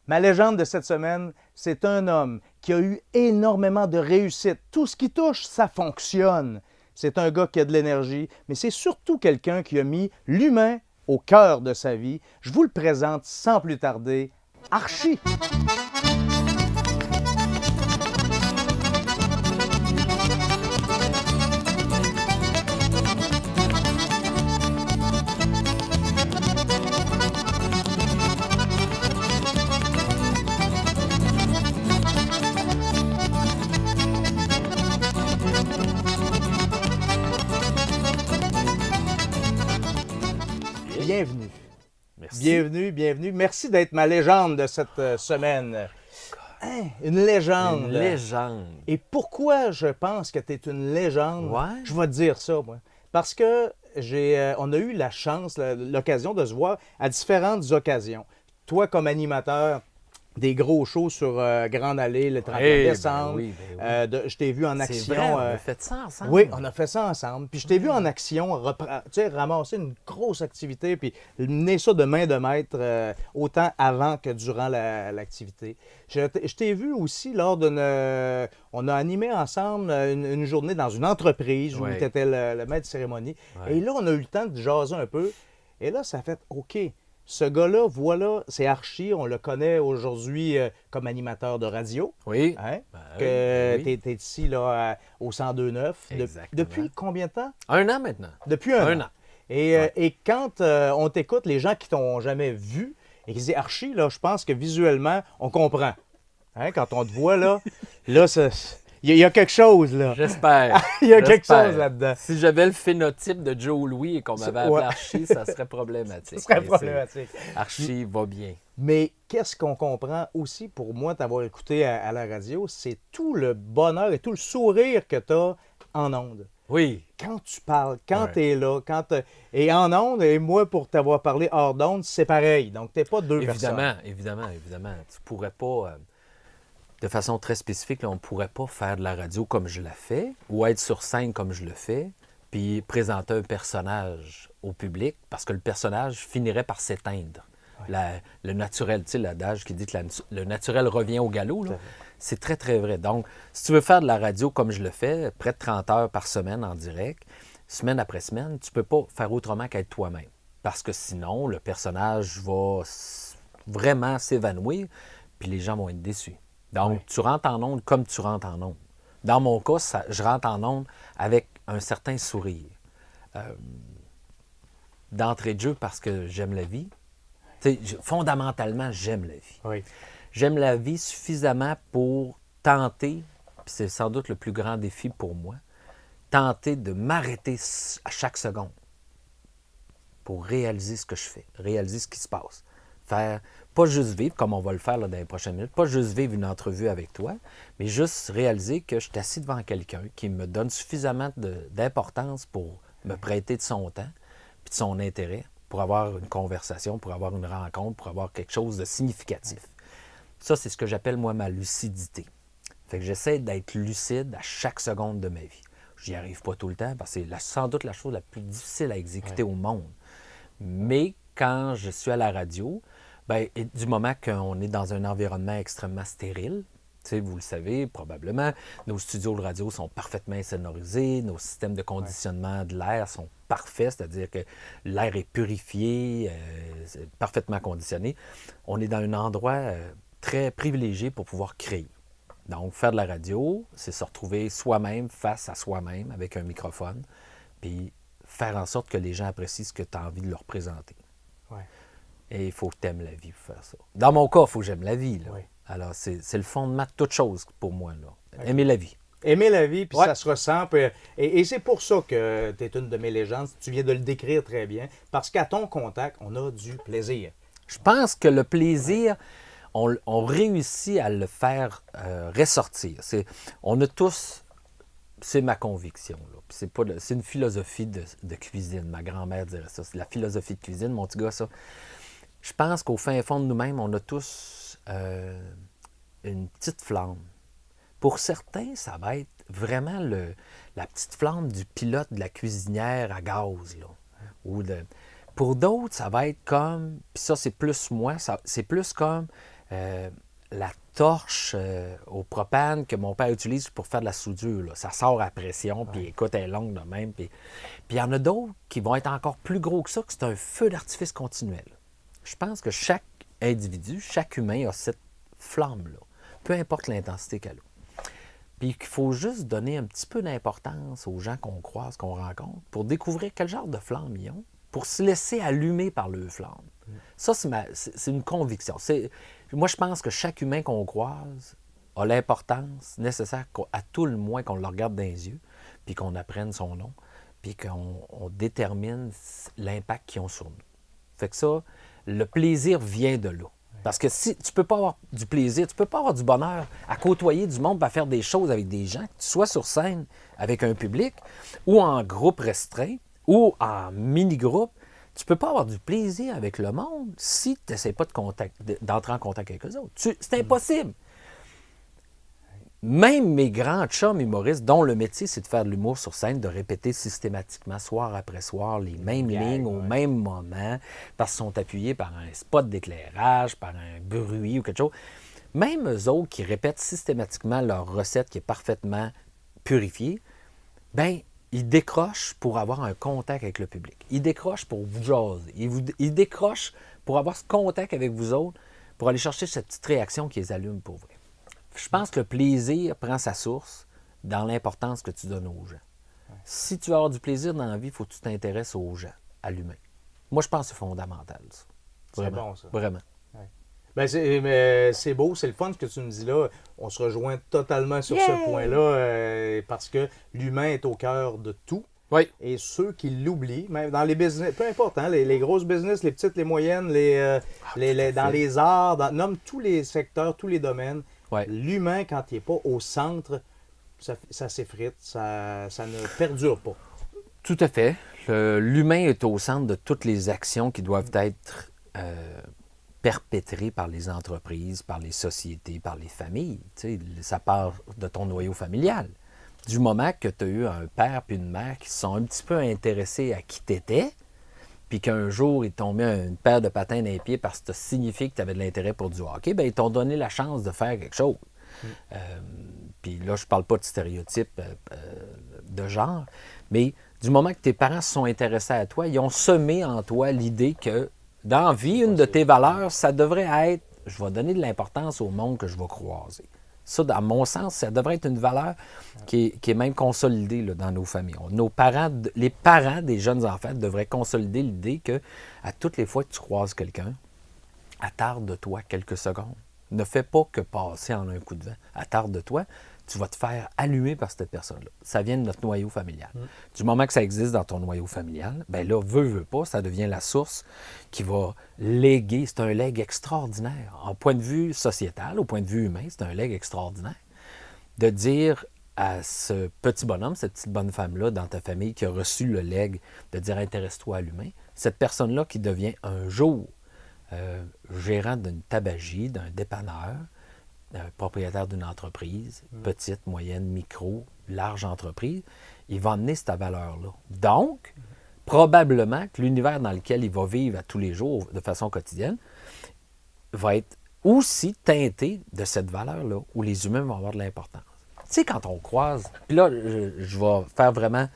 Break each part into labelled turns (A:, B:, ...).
A: Ma légende de cette semaine, c'est un homme qui a eu énormément de réussite. Tout ce qui touche, ça fonctionne. C'est un gars qui a de l'énergie, mais c'est surtout quelqu'un qui a mis l'humain au cœur de sa vie. Je vous le présente sans plus tarder, Archie. Bienvenue.
B: Merci.
A: Bienvenue. Merci d'être ma légende de cette semaine. Hein, une légende.
B: Une légende.
A: Et pourquoi je pense que tu es une légende?
B: Ouais.
A: Je vais te dire ça, moi. Parce que on a eu la chance, l'occasion de se voir à différentes occasions. Toi, comme animateur des gros shows sur Grande Allée le 31 décembre. Je t'ai vu en action.
B: C'est vrai, on a fait ça ensemble.
A: Oui, on a fait ça ensemble. Puis je t'ai vu en action, ramasser une grosse activité, puis mener ça de main de maître, autant avant que durant l'activité. Je t'ai vu aussi lors d'une... on a animé ensemble une journée dans une entreprise où tu étais le maître de cérémonie. Ouais. Et là, on a eu le temps de jaser un peu. Et là, ça a fait OK. Ce gars-là, voilà, c'est Archie. On le connaît aujourd'hui comme animateur de radio.
B: Oui.
A: Hein?
B: Oui.
A: Tu es ici là, au 102.9. Depuis combien de temps?
B: 1 an maintenant.
A: Depuis un an. Et quand on t'écoute, les gens qui t'ont jamais vu et qui disent Archie, là, je pense que visuellement, on comprend. Hein? Quand on te voit, là, il y a quelque chose, là.
B: J'espère.
A: Il y a quelque chose là-dedans.
B: Si j'avais le phénotype de Joe Louis et qu'on m'avait appelé Archie, ça serait problématique.
A: Ça serait problématique.
B: Archie va bien.
A: Mais qu'est-ce qu'on comprend aussi, pour moi, t'avoir écouté à la radio, c'est tout le bonheur et tout le sourire que tu as en ondes.
B: Oui.
A: Quand tu parles, quand tu es là, et en ondes, et moi, pour t'avoir parlé hors d'ondes, c'est pareil. Donc, tu n'es pas deux personnes.
B: Évidemment. Tu pourrais pas... De façon très spécifique, là, on ne pourrait pas faire de la radio comme je la fais ou être sur scène comme je le fais, puis présenter un personnage au public, parce que le personnage finirait par s'éteindre. Oui. Le naturel, tu sais, l'adage qui dit que le naturel revient au galop, là, c'est très, très vrai. Donc, si tu veux faire de la radio comme je le fais, près de 30 heures par semaine en direct, semaine après semaine, tu ne peux pas faire autrement qu'être toi-même. Parce que sinon, le personnage va vraiment s'évanouir, puis les gens vont être déçus. Donc, tu rentres en onde comme tu rentres en onde. Dans mon cas, je rentre en onde avec un certain sourire. D'entrée de jeu, parce que j'aime la vie. Fondamentalement, j'aime la vie.
A: Oui.
B: J'aime la vie suffisamment pour tenter, puis c'est sans doute le plus grand défi pour moi, tenter de m'arrêter à chaque seconde pour réaliser ce que je fais, réaliser ce qui se passe. Faire, pas juste vivre, comme on va le faire là, dans les prochaines minutes, pas juste vivre une entrevue avec toi, mais juste réaliser que je suis assis devant quelqu'un qui me donne suffisamment d'importance pour me prêter de son temps puis de son intérêt, pour avoir une conversation, pour avoir une rencontre, pour avoir quelque chose de significatif. Ça, c'est ce que j'appelle, moi, ma lucidité. Fait que j'essaie d'être lucide à chaque seconde de ma vie. Je n'y arrive pas tout le temps, parce que c'est sans doute la chose la plus difficile à exécuter au monde. Mais quand je suis à la radio, bien, du moment qu'on est dans un environnement extrêmement stérile, vous le savez probablement, nos studios de radio sont parfaitement insonorisés, nos systèmes de conditionnement de l'air sont parfaits, c'est-à-dire que l'air est purifié, parfaitement conditionné. On est dans un endroit très privilégié pour pouvoir créer. Donc, faire de la radio, c'est se retrouver soi-même face à soi-même avec un microphone, puis faire en sorte que les gens apprécient ce que tu as envie de leur présenter.
A: Ouais.
B: Et il faut que tu aimes la vie pour faire ça. Dans mon cas, il faut que j'aime la vie. Là.
A: Oui.
B: Alors, c'est le fondement de toute chose pour moi. Là. Aimer la vie.
A: Aimer la vie, puis ça se ressent. Et c'est pour ça que tu es une de mes légendes. Tu viens de le décrire très bien. Parce qu'à ton contact, on a du plaisir.
B: Je pense que le plaisir, on réussit à le faire ressortir. On a tous... C'est ma conviction. Là. C'est une philosophie de cuisine. Ma grand-mère dirait ça. C'est la philosophie de cuisine, mon petit gars, ça. Je pense qu'au fin fond de nous-mêmes, on a tous une petite flamme. Pour certains, ça va être vraiment la petite flamme du pilote de la cuisinière à gaz. Là. Pour d'autres, ça va être comme, puis ça c'est plus moi, c'est plus comme La torche au propane que mon père utilise pour faire de la soudure, là, ça sort à pression, puis écoute, elle est longue de même. Puis il y en a d'autres qui vont être encore plus gros que ça, que c'est un feu d'artifice continuel. Je pense que chaque individu, chaque humain a cette flamme-là, peu importe l'intensité qu'elle a. Puis qu'il faut juste donner un petit peu d'importance aux gens qu'on croise, qu'on rencontre, pour découvrir quel genre de flamme ils ont, pour se laisser allumer par leur flamme. Ça, c'est une conviction. Moi, je pense que chaque humain qu'on croise a l'importance nécessaire à tout le moins qu'on le regarde dans les yeux, puis qu'on apprenne son nom, puis qu'on détermine l'impact qu'ils ont sur nous. Fait que ça, le plaisir vient de là. Parce que si tu peux pas avoir du plaisir, tu peux pas avoir du bonheur à côtoyer du monde, à faire des choses avec des gens, que tu sois sur scène avec un public, ou en groupe restreint, ou en mini-groupe, tu peux pas avoir du plaisir avec le monde si tu n'essaies pas d'entrer en contact avec eux autres. C'est impossible. Même mes grands chums humoristes, dont le métier, c'est de faire de l'humour sur scène, de répéter systématiquement, soir après soir, les mêmes lignes au même moment, parce qu'ils sont appuyés par un spot d'éclairage, par un bruit ou quelque chose. Même eux autres qui répètent systématiquement leur recette qui est parfaitement purifiée, bien, ils décrochent pour avoir un contact avec le public. Ils décrochent pour vous jaser. Ils décrochent pour avoir ce contact avec vous autres, pour aller chercher cette petite réaction qui les allume pour vrai. Je pense que le plaisir prend sa source dans l'importance que tu donnes aux gens. Ouais. Si tu veux avoir du plaisir dans la vie, il faut que tu t'intéresses aux gens, à l'humain. Moi, je pense que c'est fondamental, ça. Vraiment,
A: c'est bon, ça.
B: Vraiment.
A: Ouais. Ben, c'est beau, c'est le fun ce que tu me dis là. On se rejoint totalement sur ce point-là parce que l'humain est au cœur de tout.
B: Oui.
A: Et ceux qui l'oublient, même dans les business, peu importe, hein, les grosses business, les petites, les moyennes, dans les arts, nomme tous les secteurs, tous les domaines. Ouais. L'humain, quand il n'est pas au centre, ça s'effrite, ça ne perdure pas.
B: Tout à fait. L'humain est au centre de toutes les actions qui doivent être perpétrées par les entreprises, par les sociétés, par les familles. Tu sais, ça part de ton noyau familial. Du moment que tu as eu un père puis une mère qui se sont un petit peu intéressés à qui tu étais, puis qu'un jour, ils t'ont mis une paire de patins dans les pieds parce que ça signifiait que tu avais de l'intérêt pour du hockey, bien, ils t'ont donné la chance de faire quelque chose. Puis là, je ne parle pas de stéréotypes de genre, mais du moment que tes parents se sont intéressés à toi, ils ont semé en toi l'idée que, dans la vie, une de tes valeurs, ça devrait être, je vais donner de l'importance au monde que je vais croiser. Ça, dans mon sens, ça devrait être une valeur qui est même consolidée là, dans nos familles. Les parents des jeunes enfants devraient consolider l'idée que à toutes les fois que tu croises quelqu'un, attarde-toi quelques secondes. Ne fais pas que passer en un coup de vent. Attarde-toi, tu vas te faire allumer par cette personne-là. Ça vient de notre noyau familial. Du moment que ça existe dans ton noyau familial, bien là, veux pas, ça devient la source qui va léguer. C'est un legs extraordinaire. En point de vue sociétal, au point de vue humain, c'est un legs extraordinaire. De dire à ce petit bonhomme, cette petite bonne femme-là dans ta famille qui a reçu le legs, de dire intéresse-toi à l'humain, cette personne-là qui devient un jour gérant d'une tabagie, d'un dépanneur, propriétaire d'une entreprise, petite, moyenne, micro, large entreprise, il va amener cette valeur-là. Donc, probablement que l'univers dans lequel il va vivre à tous les jours, de façon quotidienne, va être aussi teinté de cette valeur-là, où les humains vont avoir de l'importance. Tu sais, quand on croise, puis là, je vais faire vraiment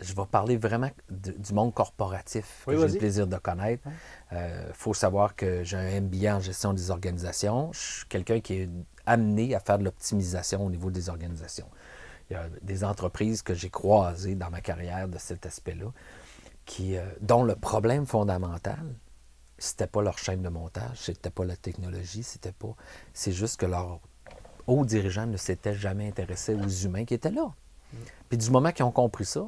B: je vais parler vraiment du monde corporatif que j'ai le plaisir de connaître. Faut savoir que j'ai un MBA en gestion des organisations. Je suis quelqu'un qui est amené à faire de l'optimisation au niveau des organisations. Il y a des entreprises que j'ai croisées dans ma carrière de cet aspect-là, dont le problème fondamental, c'était pas leur chaîne de montage, c'était pas la technologie, c'est juste que leurs hauts dirigeants ne s'étaient jamais intéressés aux humains qui étaient là. Puis du moment qu'ils ont compris ça,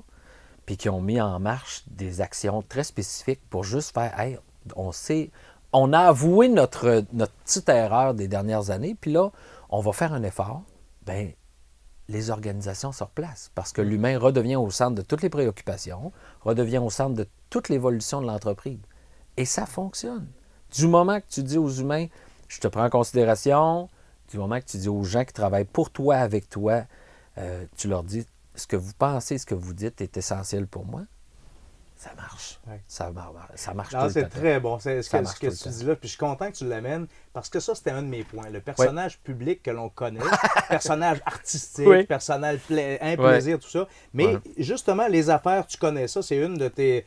B: puis qui ont mis en marche des actions très spécifiques pour juste faire hey, on a avoué notre petite erreur des dernières années, puis là, on va faire un effort, bien, les organisations se replacent parce que l'humain redevient au centre de toutes les préoccupations, redevient au centre de toute l'évolution de l'entreprise. Et ça fonctionne. Du moment que tu dis aux humains, je te prends en considération, du moment que tu dis aux gens qui travaillent pour toi, avec toi, tu leur dis, ce que vous pensez, ce que vous dites est essentiel pour moi, ça marche.
A: Ouais.
B: Ça marche
A: Non,
B: tout le
A: c'est
B: temps.
A: très bon. C'est ce
B: Ça
A: que,
B: marche
A: ce que
B: tout le
A: tu
B: temps.
A: dis là. Puis je suis content que tu l'amènes parce que ça, c'était un de mes points. Le personnage public que l'on connaît, personnage artistique,
B: Oui.
A: personnage un
B: Ouais.
A: plaisir, tout ça. Mais
B: Ouais.
A: justement, les affaires, tu connais ça. C'est une de tes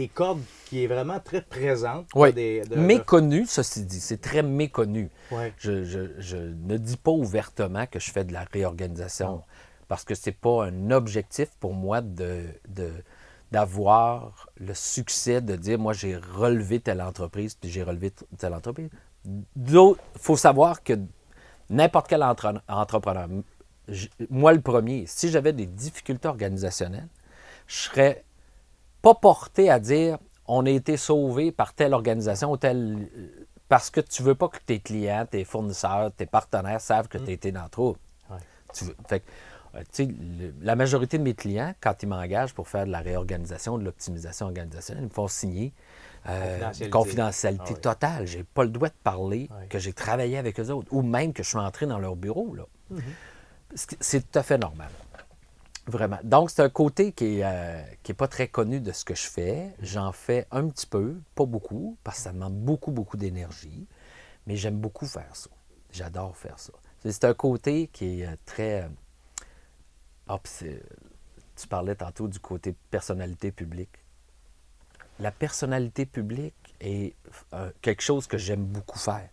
A: cordes qui est vraiment très présente.
B: Oui.
A: Des- de-
B: Méconnu, ceci dit. C'est très méconnu.
A: Ouais.
B: Je ne dis pas ouvertement que je fais de la réorganisation parce que c'est pas un objectif pour moi d'avoir le succès de dire, moi, j'ai relevé telle entreprise, puis j'ai relevé telle entreprise. Il faut savoir que n'importe quel entrepreneur, moi le premier, si j'avais des difficultés organisationnelles, je serais pas porté à dire, on a été sauvé par telle organisation ou telle... Parce que tu veux pas que tes clients, tes fournisseurs, tes partenaires savent que tu as été dans le trou.
A: Ouais.
B: Fait que, tu sais, la majorité de mes clients, quand ils m'engagent pour faire de la réorganisation, de l'optimisation organisationnelle, ils me font signer confidentialité
A: Ah oui.
B: totale. J'ai pas le droit de parler
A: Ouais.
B: que j'ai travaillé avec eux autres ou même que je suis entré dans leur bureau. Là. C'est tout à fait normal. Vraiment. Donc, c'est un côté qui est pas très connu de ce que je fais. J'en fais un petit peu, pas beaucoup, parce que ça demande beaucoup, beaucoup d'énergie. Mais j'aime beaucoup faire ça. J'adore faire ça. C'est un côté qui est très... tu parlais tantôt du côté personnalité publique. La personnalité publique est quelque chose que j'aime beaucoup faire.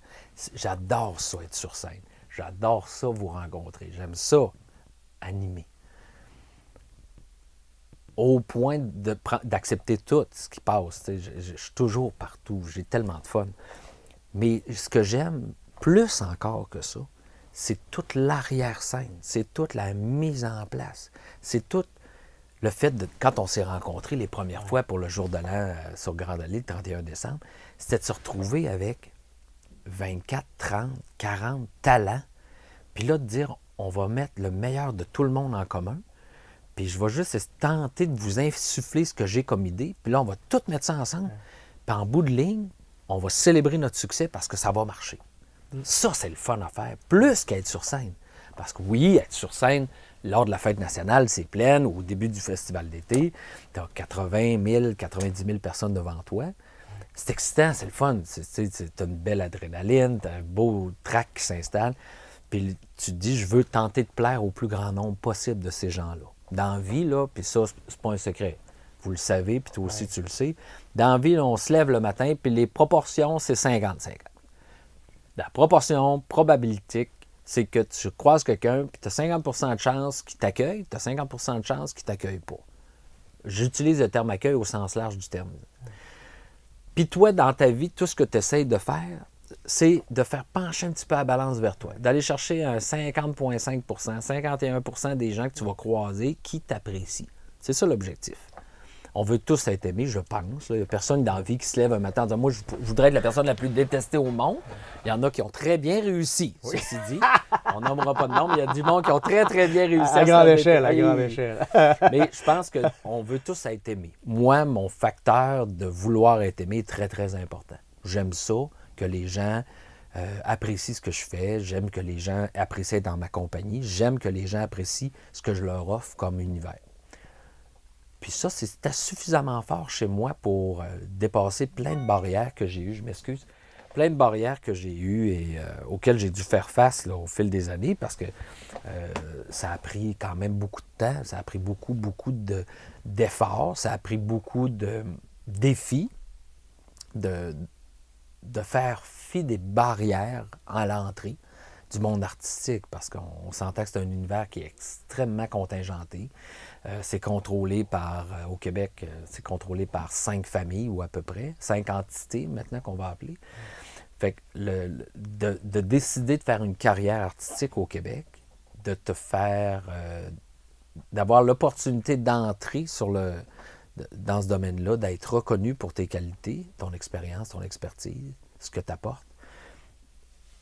B: J'adore ça, être sur scène. J'adore ça, vous rencontrer. J'aime ça, animer. Au point d'accepter tout ce qui passe. Je suis toujours partout. J'ai tellement de fun. Mais ce que j'aime plus encore que ça, c'est toute l'arrière-scène. C'est toute la mise en place. C'est tout le fait de, quand on s'est rencontrés les premières fois pour le jour de l'an sur Grande Allée, le 31 décembre, c'était de se retrouver avec 24, 30, 40 talents. Puis là, de dire, on va mettre le meilleur de tout le monde en commun. Puis je vais juste tenter de vous insuffler ce que j'ai comme idée. Puis là, on va tout mettre ça ensemble. Puis en bout de ligne, on va célébrer notre succès parce que ça va marcher. Ça, c'est le fun à faire, plus qu'être sur scène. Parce que oui, être sur scène, lors de la fête nationale, c'est plein. Au début du festival d'été, tu as 80 000, 90 000 personnes devant toi. C'est excitant, c'est le fun. Tu as une belle adrénaline, tu as un beau trac qui s'installe. Puis tu te dis, je veux tenter de plaire au plus grand nombre possible de ces gens-là. Dans la vie, là, puis ça, c'est pas un secret. Vous le savez, puis toi aussi, tu le sais. Dans la vie, là, on se lève le matin, puis les proportions, c'est 50-50. La proportion probabilitique, c'est que tu croises quelqu'un, puis tu as 50 de chance qu'il t'accueille, tu as 50 de chance qu'il ne t'accueille pas. J'utilise le terme accueil au sens large du terme. Puis toi, dans ta vie, tout ce que tu essayes de faire, c'est de faire pencher un petit peu la balance vers toi. D'aller chercher un 50,5 51 des gens que tu vas croiser qui t'apprécient. C'est ça l'objectif. On veut tous être aimés, je pense. Il n'y a personne dans la vie qui se lève un matin en disant « Moi, je voudrais être la personne la plus détestée au monde. » Il y en a qui ont très bien réussi, ceci dit. On nommera pas de nom, mais il y a du monde qui ont très, très bien réussi.
A: À grande échelle, à grande échelle.
B: Mais je pense qu'on veut tous être aimés. Moi, mon facteur de vouloir être aimé est très, très important. J'aime ça, que les gens apprécient ce que je fais. J'aime que les gens apprécient être dans ma compagnie. J'aime que les gens apprécient ce que je leur offre comme univers. Puis ça, c'était suffisamment fort chez moi pour dépasser plein de barrières que j'ai eues, je m'excuse, plein de barrières que j'ai eues et auxquelles j'ai dû faire face là, au fil des années parce que ça a pris quand même beaucoup de temps, ça a pris beaucoup d'efforts, ça a pris beaucoup de défis de faire fi des barrières à l'entrée du monde artistique parce qu'on s'entend que c'est un univers qui est extrêmement contingenté. C'est contrôlé par, au Québec, c'est contrôlé par 5 familles ou à peu près, 5 entités maintenant qu'on va appeler. Fait que de décider de faire une carrière artistique au Québec, de te faire, d'avoir l'opportunité d'entrer dans ce domaine-là, d'être reconnu pour tes qualités, ton expérience, ton expertise, ce que tu apportes,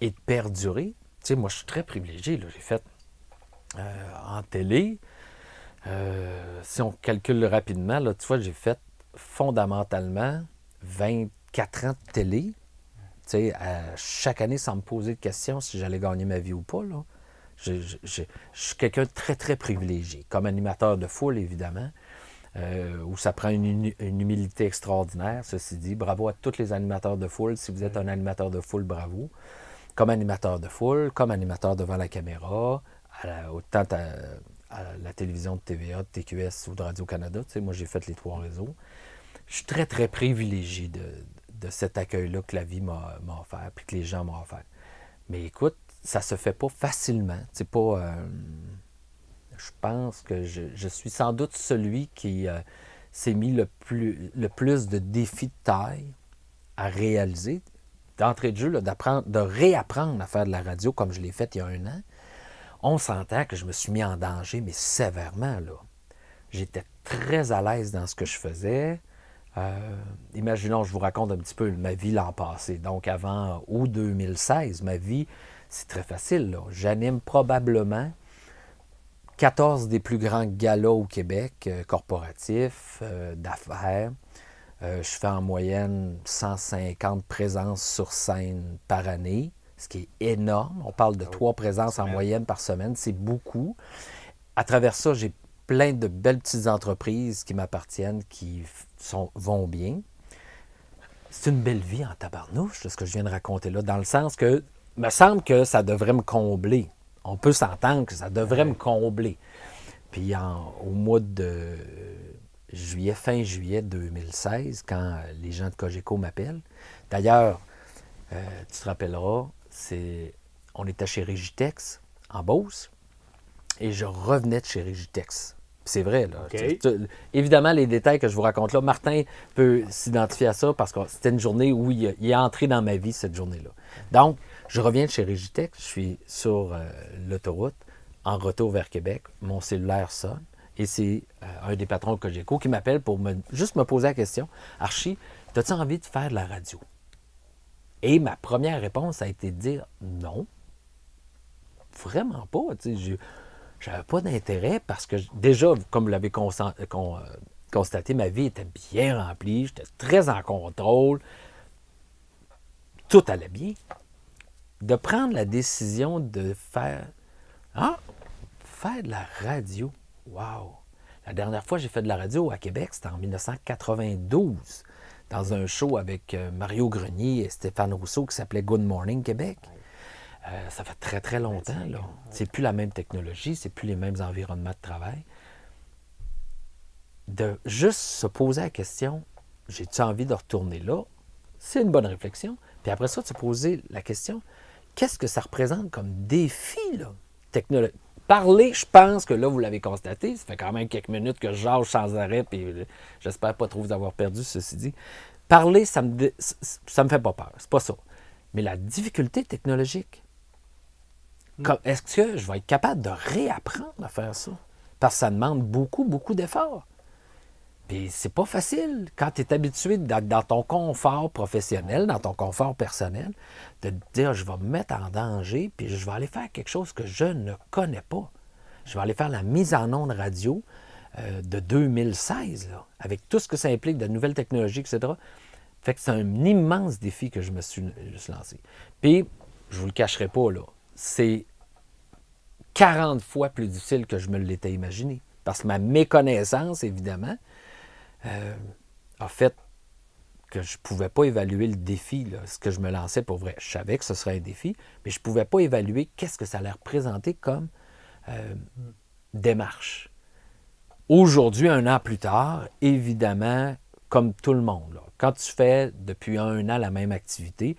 B: et de perdurer. Tu sais, moi, je suis très privilégié. Là. J'ai fait en télé, si on calcule rapidement, là, tu vois, j'ai fait fondamentalement 24 ans de télé. Tu sais, chaque année, sans me poser de questions si j'allais gagner ma vie ou pas. Là. Je suis quelqu'un de très, très privilégié. Comme animateur de foule, évidemment. où ça prend une humilité extraordinaire. Ceci dit, bravo à tous les animateurs de foule. Si vous êtes un animateur de foule, bravo. Comme animateur de foule, comme animateur devant la caméra, autant à la télévision de TVA, de TQS ou de Radio-Canada. Tu sais, moi, j'ai fait les 3 réseaux. Je suis très, très privilégié de cet accueil-là que la vie m'a offert, puis que les gens m'ont offert. Mais écoute, ça se fait pas facilement. C'est pas... je pense que je suis sans doute celui qui s'est mis le plus de défis de taille à réaliser. D'entrée de jeu, là, de réapprendre à faire de la radio comme je l'ai fait il y a 1 an. On s'entend que je me suis mis en danger, mais sévèrement, là. J'étais très à l'aise dans ce que je faisais. Imaginons, je vous raconte un petit peu ma vie l'an passé. Donc, avant août 2016, ma vie, c'est très facile, là. J'anime probablement 14 des plus grands galas au Québec, corporatifs, d'affaires. Je fais en moyenne 150 présences sur scène par année, ce qui est énorme. On parle de 3 présences en moyenne par semaine, c'est beaucoup. À travers ça, j'ai plein de belles petites entreprises qui m'appartiennent, qui vont bien. C'est une belle vie en tabarnouche, ce que je viens de raconter là, dans le sens que, il me semble que ça devrait me combler. On peut s'entendre que ça devrait me combler. Puis au mois de juillet, fin juillet 2016, quand les gens de Cogeco m'appellent. D'ailleurs, tu te rappelleras, on était chez Régitex, en Beauce, et je revenais de chez Régitex. C'est vrai, là.
A: Okay.
B: Évidemment, les détails que je vous raconte là, Martin peut s'identifier à ça parce que c'était une journée où il est entré dans ma vie, cette journée-là. Donc, je reviens de chez Régitex, je suis sur l'autoroute, en retour vers Québec, mon cellulaire sonne, et c'est un des patrons de Cogeco qui m'appelle pour juste me poser la question. « Archie, as-tu envie de faire de la radio? » Et ma première réponse a été de dire « Non, vraiment pas. » J'avais pas d'intérêt parce que déjà, comme vous l'avez constaté, ma vie était bien remplie, j'étais très en contrôle, tout allait bien. De prendre la décision de faire de la radio. Wow! La dernière fois que j'ai fait de la radio à Québec, c'était en 1992, dans un show avec Mario Grenier et Stéphane Rousseau qui s'appelait Good Morning Québec. Ça fait très, très longtemps, là. C'est plus la même technologie, c'est plus les mêmes environnements de travail. De juste se poser la question, j'ai-tu envie de retourner là? C'est une bonne réflexion. Puis après ça, de se poser la question, qu'est-ce que ça représente comme défi, là, technologique? Parler, je pense que là, vous l'avez constaté, ça fait quand même quelques minutes que je jase sans arrêt, puis j'espère pas trop vous avoir perdu, ceci dit. Parler, ça me fait pas peur, c'est pas ça. Mais la difficulté technologique, est-ce que je vais être capable de réapprendre à faire ça? Parce que ça demande beaucoup, beaucoup d'efforts. Puis c'est pas facile quand tu es habitué dans ton confort professionnel, dans ton confort personnel, de te dire je vais me mettre en danger, puis je vais aller faire quelque chose que je ne connais pas. Je vais aller faire la mise en onde radio de 2016, là, avec tout ce que ça implique de nouvelles technologies, etc. Fait que c'est un immense défi que je me suis lancé. Puis, je vous le cacherai pas, là, c'est 40 fois plus difficile que je me l'étais imaginé. Parce que ma méconnaissance, évidemment, a fait que je ne pouvais pas évaluer le défi, là, ce que je me lançais pour vrai. Je savais que ce serait un défi, mais je ne pouvais pas évaluer qu'est-ce que ça allait représenter comme démarche. Aujourd'hui, 1 an plus tard, évidemment, comme tout le monde, là, quand tu fais depuis 1 an la même activité,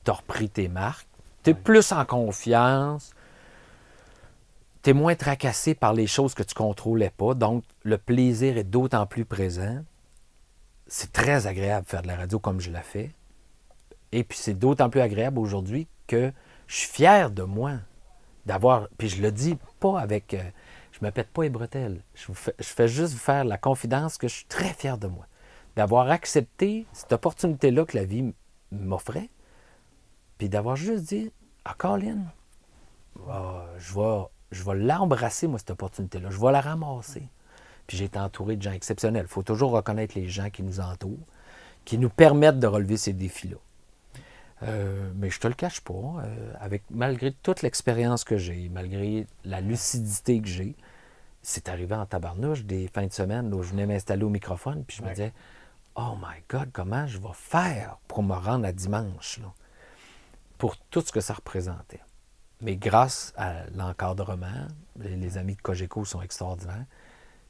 B: tu as repris tes marques, tu es plus en confiance, tu es moins tracassé par les choses que tu ne contrôlais pas, donc le plaisir est d'autant plus présent. C'est très agréable de faire de la radio comme je l'ai fait. Et puis c'est d'autant plus agréable aujourd'hui que je suis fier de moi d'avoir... Puis je le dis pas avec... je me pète pas les bretelles. Je fais juste vous faire la confidence que je suis très fier de moi. D'avoir accepté cette opportunité-là que la vie m'offrait, puis d'avoir juste dit « Ah, Colin, je vais l'embrasser, moi, cette opportunité-là. Je vais la ramasser. » Puis j'ai été entouré de gens exceptionnels. Il faut toujours reconnaître les gens qui nous entourent, qui nous permettent de relever ces défis-là. Mais je te le cache pas, malgré toute l'expérience que j'ai, malgré la lucidité que j'ai, c'est arrivé en tabarnouche des fins de semaine où je venais m'installer au microphone, puis je me disais, oh my God, comment je vais faire pour me rendre à dimanche, là, pour tout ce que ça représentait. Mais grâce à l'encadrement, les amis de Cogeco sont extraordinaires,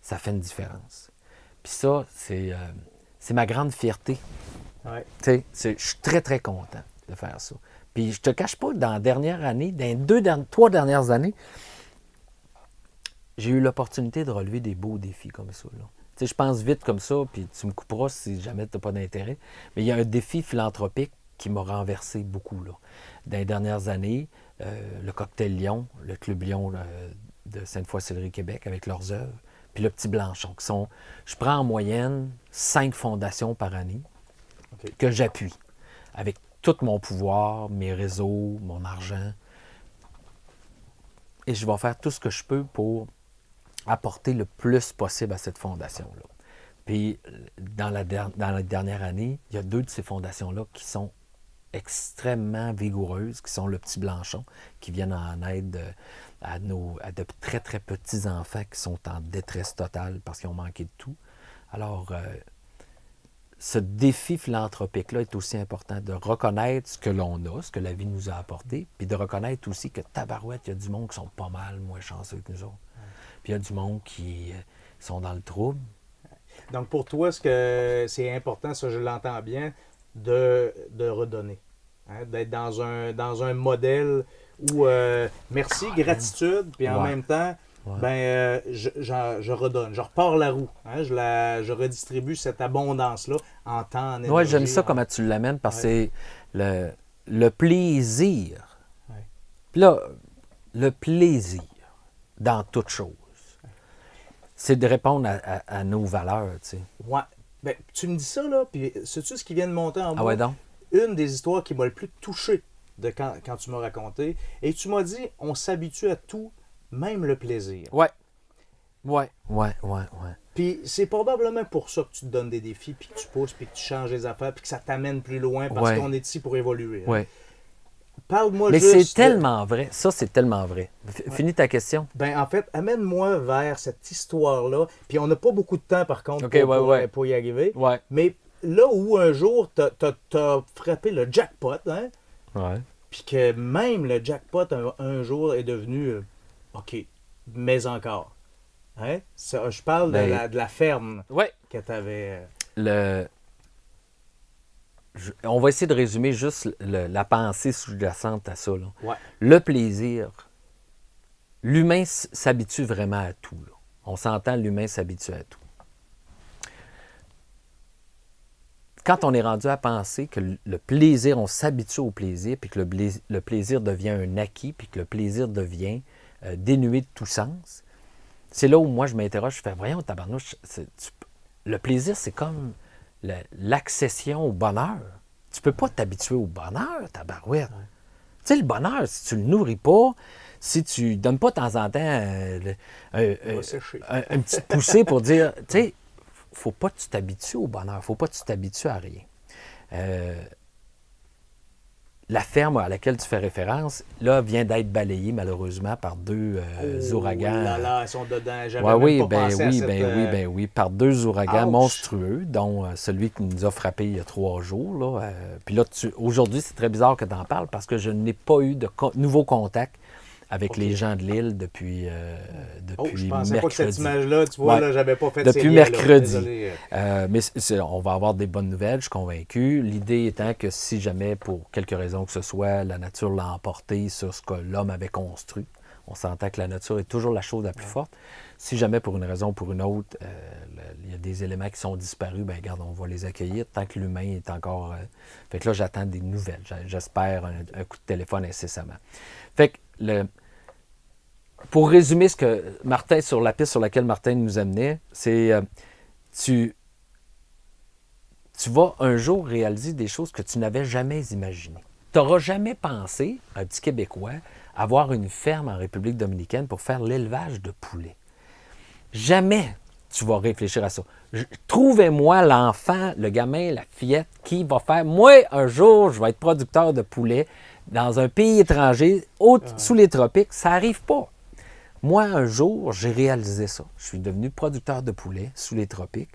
B: ça fait une différence. Puis ça, c'est ma grande fierté.
A: Ouais.
B: Tu sais, je suis très, très content de faire ça. Puis je te cache pas que dans la dernière année, dans les 3 dernières années, j'ai eu l'opportunité de relever des beaux défis comme ça, là. Tu sais, je pense vite comme ça, puis tu me couperas si jamais tu n'as pas d'intérêt. Mais il y a un défi philanthropique qui m'a renversé beaucoup, là. Dans les dernières années, le Cocktail Lyon, le Club Lyon de Sainte-Foy-Sillery, Québec, avec leurs œuvres, puis le Petit Blanchon, qui sont... Je prends en moyenne 5 fondations par année que j'appuie, avec tout mon pouvoir, mes réseaux, mon argent. Et je vais faire tout ce que je peux pour apporter le plus possible à cette fondation-là. Puis, dans la dernière année, il y a 2 de ces fondations-là qui sont extrêmement vigoureuses, qui sont le Petit Blanchon, qui viennent en aide à de très, très petits enfants qui sont en détresse totale parce qu'ils ont manqué de tout. Alors, ce défi philanthropique-là est aussi important de reconnaître ce que l'on a, ce que la vie nous a apporté, puis de reconnaître aussi que tabarouette, il y a du monde qui sont pas mal moins chanceux que nous autres. Puis il y a du monde qui sont dans le trouble.
A: Donc, pour toi, ce que c'est important, ça, je l'entends bien, de redonner. Hein, d'être dans un modèle où merci, gratitude, puis en même temps, je redonne. Je repars la roue. Hein, je redistribue cette abondance-là en temps, en énergie.
B: Oui, j'aime ça comment tu l'amènes parce que c'est le plaisir.
A: Ouais.
B: Puis là, le plaisir dans toute chose. C'est de répondre à nos valeurs, tu sais.
A: Ouais. Ben, tu me dis ça, là, puis sais-tu ce qui vient de monter en moi?
B: Ah ouais, donc?
A: Une des histoires qui m'a le plus touché de quand tu m'as raconté, et tu m'as dit, on s'habitue à tout, même le plaisir.
B: Ouais. Ouais.
A: Puis c'est probablement pour ça que tu te donnes des défis, puis que tu pousses, puis que tu changes les affaires, puis que ça t'amène plus loin, parce qu'on est ici pour évoluer. Hein.
B: Ouais.
A: Parle-moi
B: Mais
A: juste...
B: c'est tellement vrai. Ça, c'est tellement vrai. Finis ta question.
A: Ben, en fait, amène-moi vers cette histoire-là. Puis on n'a pas beaucoup de temps, par contre, pour y arriver.
B: Ouais.
A: Mais là où un jour, t'as frappé le jackpot, hein?
B: Ouais.
A: Puis que même le jackpot, un jour, est devenu... OK, mais encore. Hein? Ça, je parle de la ferme que t'avais...
B: On va essayer de résumer juste la pensée sous-jacente à ça. Là.
A: Ouais.
B: Le plaisir, l'humain s'habitue vraiment à tout. Là. On s'entend, l'humain s'habitue à tout. Quand on est rendu à penser que le plaisir, on s'habitue au plaisir, puis que le plaisir devient un acquis, puis que le plaisir devient dénué de tout sens, c'est là où moi je m'interroge, je fais, voyons, tabarnouche, le plaisir, c'est comme... l'accession au bonheur. Tu peux pas t'habituer au bonheur, tabarouette. Ouais. Tu sais, le bonheur, si tu le nourris pas, si tu donnes pas de temps en temps un petit poussé pour dire, tu sais, faut pas que tu t'habitues au bonheur, faut pas que tu t'habitues à rien. La ferme à laquelle tu fais référence, là, vient d'être balayée, malheureusement, par 2 ouragans.
A: Là, ils sont dedans. J'avais pas pensé à cette...
B: oui, par 2 ouragans monstrueux, dont celui qui nous a frappé il y a 3 jours. Là. Puis là, aujourd'hui, c'est très bizarre que tu en parles parce que je n'ai pas eu de nouveau contact avec les gens de l'île depuis
A: je pensais
B: mercredi.
A: Pas que cette image-là, tu vois, là, j'avais pas fait
B: depuis mercredi. Mais on va avoir des bonnes nouvelles, je suis convaincu. L'idée étant que si jamais, pour quelque raison que ce soit, la nature l'a emporté sur ce que l'homme avait construit, on s'entend que la nature est toujours la chose la plus forte. Si jamais, pour une raison ou pour une autre, il y a des éléments qui sont disparus, bien, regarde, on va les accueillir tant que l'humain est encore... Fait que là, j'attends des nouvelles. J'espère un coup de téléphone incessamment. Fait que pour résumer ce que Martin, sur la piste sur laquelle Martin nous amenait, c'est tu vas un jour réaliser des choses que tu n'avais jamais imaginées. Tu n'auras jamais pensé, un petit Québécois, avoir une ferme en République dominicaine pour faire l'élevage de poulets. Jamais tu vas réfléchir à ça. Trouvez-moi l'enfant, le gamin, la fillette qui va faire, moi, un jour, je vais être producteur de poulets dans un pays étranger, sous les tropiques. Ça n'arrive pas. Moi, un jour, j'ai réalisé ça. Je suis devenu producteur de poulet sous les tropiques.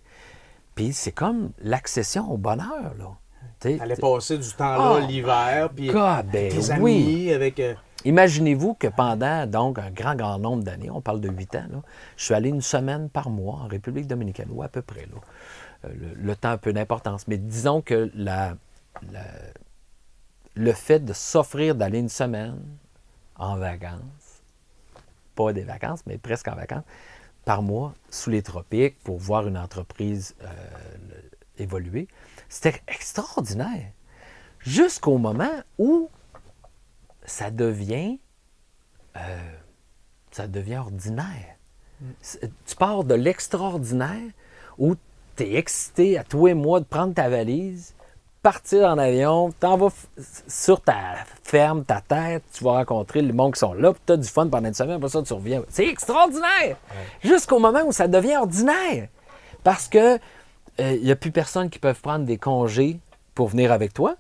B: Puis c'est comme l'accession au bonheur, là.
A: T'allais passer du temps là,
B: Oh,
A: l'hiver, puis
B: God,
A: avec
B: ben
A: tes amis,
B: oui.
A: avec...
B: Imaginez-vous que pendant donc un grand nombre d'années, on parle de 8 ans, là, je suis allé une semaine par mois en République dominicaine, ou à peu près. Là. Le temps a peu d'importance, mais disons que le fait de s'offrir d'aller une semaine en vacances, pas des vacances, mais presque en vacances, par mois, sous les tropiques, pour voir une entreprise évoluer, c'était extraordinaire. Jusqu'au moment où ça devient ordinaire. Tu pars de l'extraordinaire où tu es excité à toi et moi de prendre ta valise, partir en avion, t'en vas sur ta ferme, ta tête, tu vas rencontrer les monde qui sont là, puis tu as du fun pendant une semaine, après ça tu reviens. C'est extraordinaire! Ouais. Jusqu'au moment où ça devient ordinaire. Parce que il n'y a plus personne qui peut prendre des congés pour venir avec toi,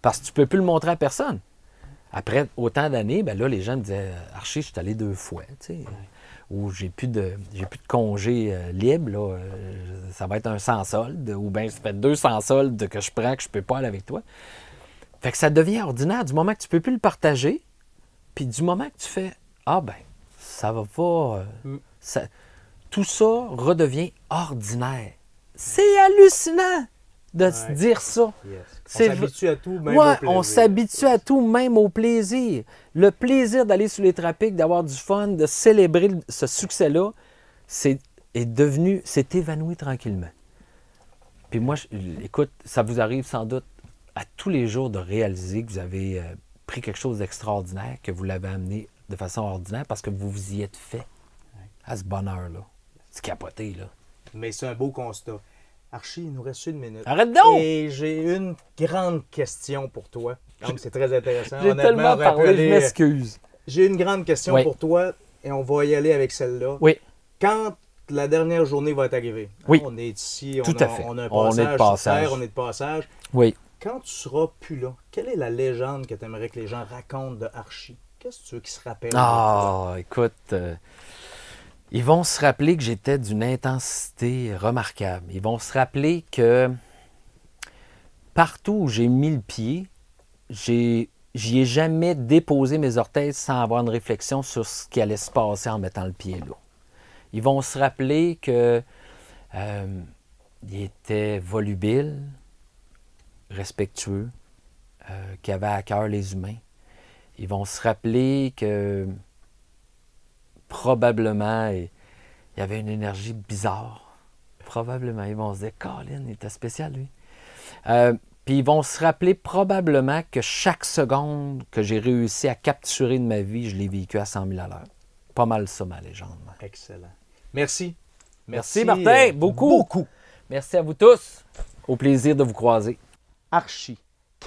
B: parce que tu ne peux plus le montrer à personne. Après autant d'années, ben là, les gens me disaient « Archie, je suis allé 2 fois, tu sais, ou j'ai plus de congés libres, là, ça va être un sans solde, ou bien ça fait 200 soldes que je prends que je ne peux pas aller avec toi. » Fait que ça devient ordinaire du moment que tu ne peux plus le partager, puis du moment que tu fais « Ah ben, ça va pas... tout ça redevient ordinaire. C'est hallucinant de se dire ça.
A: Yes. On s'habitue à tout, même au plaisir.
B: On s'habitue à tout, même au plaisir. Le plaisir d'aller sous les tropiques, d'avoir du fun, de célébrer ce succès-là, c'est évanoui tranquillement. Puis moi, écoute, ça vous arrive sans doute à tous les jours de réaliser que vous avez pris quelque chose d'extraordinaire, que vous l'avez amené de façon ordinaire parce que vous vous y êtes fait à ce bonheur-là. C'est capoté, là.
A: Mais c'est un beau constat. Archie, il nous reste 1 minute.
B: Arrête donc!
A: Et j'ai une grande question pour toi. Donc, c'est très intéressant.
B: J'ai tellement parlé, je m'excuse.
A: J'ai une grande question pour toi et on va y aller avec celle-là.
B: Oui.
A: Quand la dernière journée va être arrivée,
B: oui.
A: On est ici,
B: Tout à fait.
A: On a un
B: on est de passage.
A: Terre, on est de passage.
B: Oui.
A: Quand tu seras plus là, quelle est la légende que tu aimerais que les gens racontent de Archie? Qu'est-ce que tu veux qu'ils se rappellent?
B: Ah, écoute... Ils vont se rappeler que j'étais d'une intensité remarquable. Ils vont se rappeler que partout où j'ai mis le pied, j'y ai jamais déposé mes orteils sans avoir une réflexion sur ce qui allait se passer en mettant le pied là. Ils vont se rappeler que il était volubile, respectueux, qui avait à cœur les humains. Ils vont se rappeler que probablement, il y avait une énergie bizarre. Probablement. Ils vont se dire, Colin, il était spécial, lui. Puis ils vont se rappeler probablement que chaque seconde que j'ai réussi à capturer de ma vie, je l'ai vécu à 100 000 à l'heure. Pas mal ça, ma légende.
A: Excellent. Merci.
B: Merci Martin. Beaucoup. Merci à vous tous. Au plaisir de vous croiser.
A: Archie.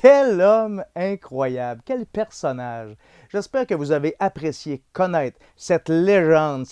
A: Quel homme incroyable, quel personnage. J'espère que vous avez apprécié connaître cette légende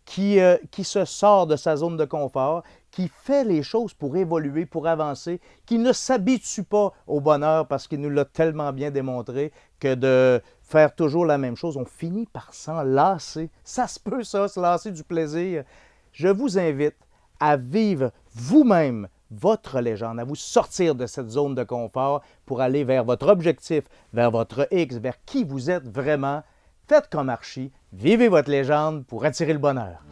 A: qui se sort de sa zone de confort, qui fait les choses pour évoluer, pour avancer, qui ne s'habitue pas au bonheur parce qu'il nous l'a tellement bien démontré que de faire toujours la même chose, on finit par s'en lasser. Ça se peut ça, se lasser du plaisir. Je vous invite à vivre vous-même votre légende, à vous sortir de cette zone de confort pour aller vers votre objectif, vers votre X, vers qui vous êtes vraiment. Faites comme Archie, vivez votre légende pour attirer le bonheur.